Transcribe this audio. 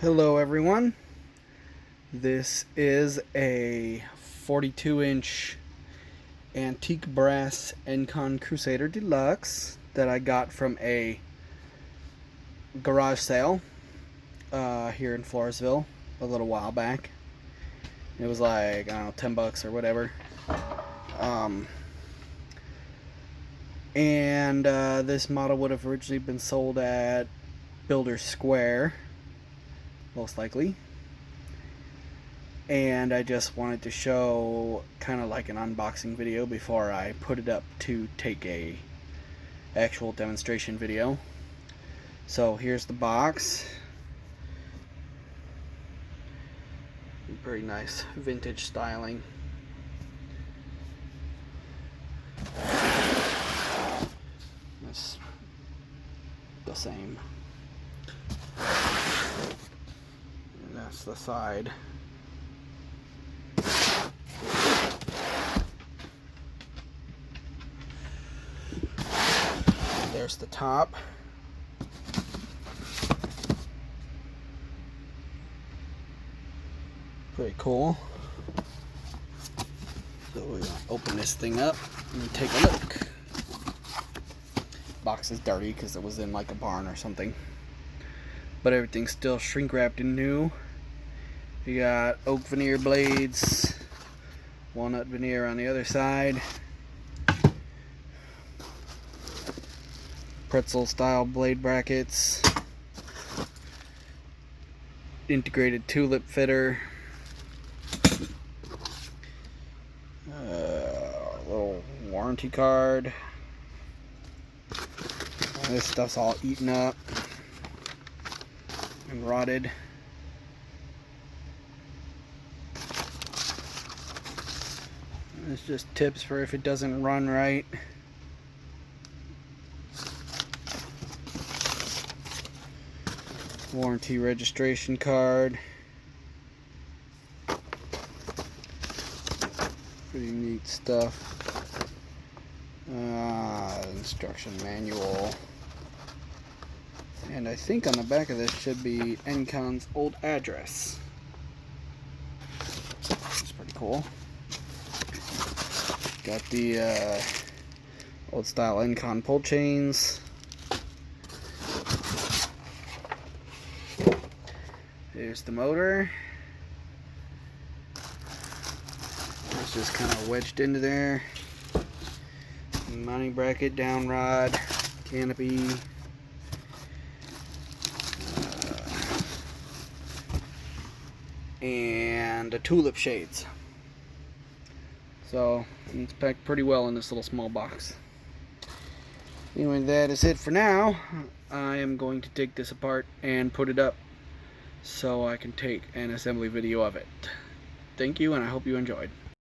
Hello everyone, this is a 42-inch antique brass Encon Crusader Deluxe that I got from a garage sale here in Floresville a little while back. It was like, I don't know, 10 bucks or whatever. This model would have originally been sold at Builder Square, most likely. And I just wanted to show kind of like an unboxing video before I put it up to take a actual demonstration video. So here's the box. Very nice vintage styling. It's the same. And that's the side. There's the top. Pretty cool. So we're gonna open this thing up and take a look. Box is dirty because it was in like a barn or something, but everything's still shrink wrapped and new. You got oak veneer blades, walnut veneer on the other side, pretzel style blade brackets, integrated tulip fitter, little warranty card. This stuff's all eaten up and rotted. It's just tips for if it doesn't run right. Warranty registration card. Pretty neat stuff. Instruction manual. And I think on the back of this should be Encon's old address. That's pretty cool. Got the old style Encon pull chains. Here's the motor. It's just kind of wedged into there. Mounting bracket, down rod, canopy. And the tulip shades. So it's packed pretty well in this little small box. Anyway, that is it for now. I am going to take this apart and put it up so I can take an assembly video of it. Thank you, and I hope you enjoyed.